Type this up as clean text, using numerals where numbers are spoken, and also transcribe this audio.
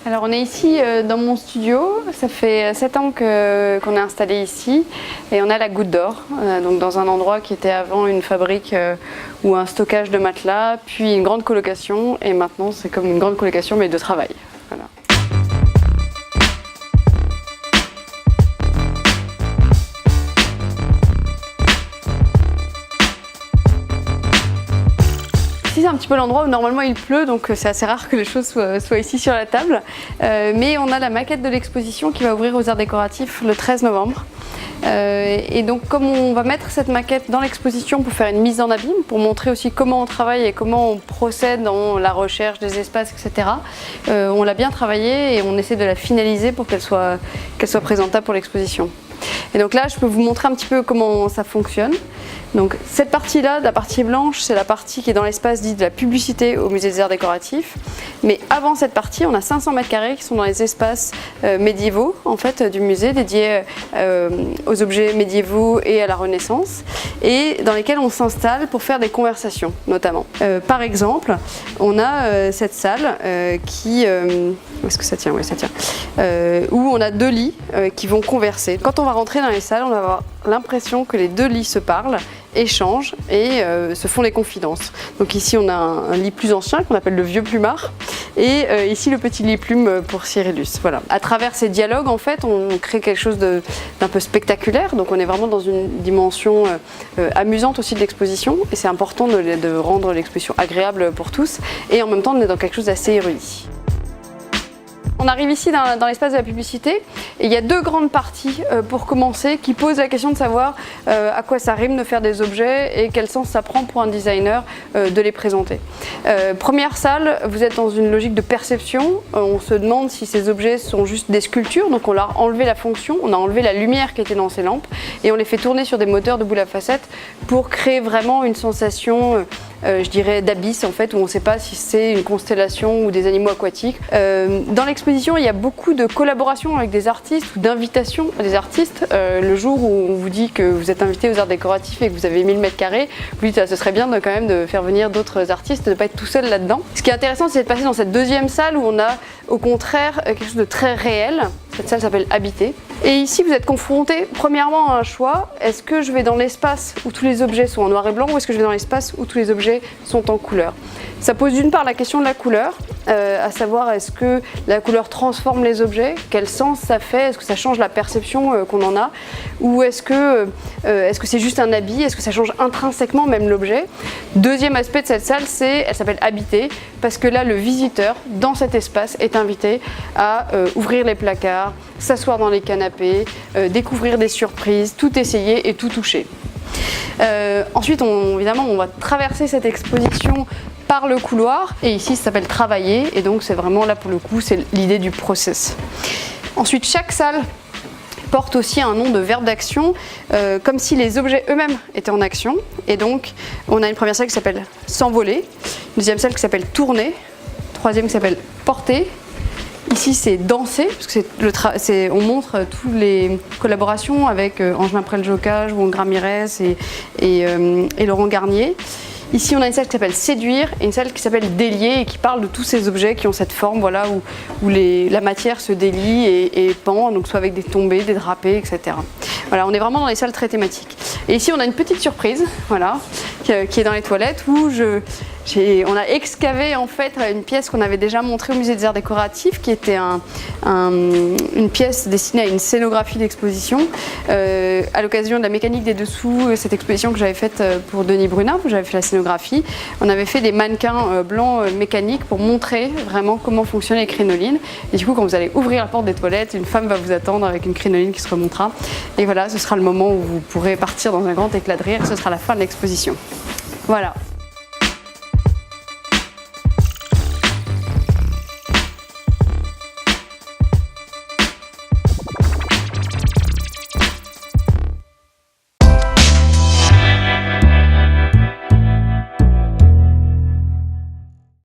Alors on est ici dans mon studio, ça fait 7 ans qu'on est installé ici et on a la Goutte d'Or, donc dans un endroit qui était avant une fabrique ou un stockage de matelas, puis une grande colocation et maintenant c'est comme une grande colocation mais de travail. Voilà. Ici c'est un petit peu l'endroit où normalement il pleut, donc c'est assez rare que les choses soient ici sur la table. Mais on a la maquette de l'exposition qui va ouvrir aux Arts Décoratifs le 13 novembre. Et donc comme on va mettre cette maquette dans l'exposition pour faire une mise en abîme, pour montrer aussi comment on travaille et comment on procède dans la recherche des espaces, etc. On l'a bien travaillée et on essaie de la finaliser pour qu'elle soit présentable pour l'exposition. Et donc là, je peux vous montrer un petit peu comment ça fonctionne. Donc cette partie-là, la partie blanche, c'est la partie qui est dans l'espace dit de la publicité au Musée des Arts Décoratifs. Mais avant cette partie, on a 500 mètres carrés qui sont dans les espaces médiévaux en fait, du musée, dédiés aux objets médiévaux et à la Renaissance, et dans lesquels on s'installe pour faire des conversations, notamment. Par exemple, on a cette salle qui... est-ce que ça tient? Oui, ça tient. Où on a 2 lits qui vont converser. Quand on va rentrer dans les salles, on va avoir l'impression que les 2 lits se parlent, échangent et se font des confidences. Donc ici on a un lit plus ancien qu'on appelle le vieux plumard et ici le petit lit plume pour Cyrillus. Voilà. À travers ces dialogues en fait on crée quelque chose d'un peu spectaculaire, donc on est vraiment dans une dimension amusante aussi de l'exposition et c'est important de rendre l'exposition agréable pour tous et en même temps on est dans quelque chose d'assez érudit. On arrive ici dans l'espace de la publicité et il y a 2 grandes parties pour commencer qui posent la question de savoir à quoi ça rime de faire des objets et quel sens ça prend pour un designer de les présenter. Première salle, vous êtes dans une logique de perception, on se demande si ces objets sont juste des sculptures, donc on leur a enlevé la fonction, on a enlevé la lumière qui était dans ces lampes et on les fait tourner sur des moteurs de boule à facettes pour créer vraiment une sensation je dirais d'abysse en fait, où on ne sait pas si c'est une constellation ou des animaux aquatiques. Dans l'exposition, il y a beaucoup de collaborations avec des artistes ou d'invitations à des artistes. Le jour où on vous dit que vous êtes invité aux Arts Décoratifs et que vous avez 1000 mètres carrés, vous dites ce serait bien quand même de faire venir d'autres artistes, de ne pas être tout seul là-dedans. Ce qui est intéressant, c'est de passer dans cette 2e salle où on a au contraire quelque chose de très réel. Cette salle s'appelle Habiter. Et ici, vous êtes confronté premièrement à un choix. Est-ce que je vais dans l'espace où tous les objets sont en noir et blanc ou est-ce que je vais dans l'espace où tous les objets sont en couleur? Ça pose d'une part la question de la couleur, à savoir est-ce que la couleur transforme les objets? Quel sens ça fait? Est-ce que ça change la perception qu'on en a? Ou est-ce que c'est juste un habit? Est-ce que ça change intrinsèquement même l'objet? Deuxième aspect de cette salle, elle s'appelle Habiter, parce que là, le visiteur, dans cet espace, est invité à ouvrir les placards, s'asseoir dans les canapés, découvrir des surprises, tout essayer et tout toucher. Ensuite, évidemment, on va traverser cette exposition par le couloir et ici ça s'appelle travailler et donc c'est vraiment là pour le coup c'est l'idée du process. Ensuite, chaque salle porte aussi un nom de verbe d'action, comme si les objets eux-mêmes étaient en action. Et donc, on a une première salle qui s'appelle s'envoler, une deuxième salle qui s'appelle tourner, troisième qui s'appelle porter. Ici, c'est danser, parce que on montre toutes les collaborations avec Angelin Prel-Jocage, Wong Ramirez et Laurent Garnier. Ici, on a une salle qui s'appelle séduire et une salle qui s'appelle délier et qui parle de tous ces objets qui ont cette forme, voilà, où la matière se délie et pend, donc soit avec des tombées, des drapés, etc. Voilà, on est vraiment dans les salles très thématiques. Et ici, on a une petite surprise, voilà, qui est dans les toilettes où on a excavé en fait une pièce qu'on avait déjà montrée au Musée des Arts Décoratifs, qui était une pièce destinée à une scénographie d'exposition. À l'occasion de la mécanique des dessous, cette exposition que j'avais faite pour Denis Brunat, où j'avais fait la scénographie, on avait fait des mannequins blancs mécaniques pour montrer vraiment comment fonctionnent les crinolines. Et du coup, quand vous allez ouvrir la porte des toilettes, une femme va vous attendre avec une crinoline qui se remontera. Et voilà, ce sera le moment où vous pourrez partir dans un grand éclat de rire. Ce sera la fin de l'exposition. Voilà.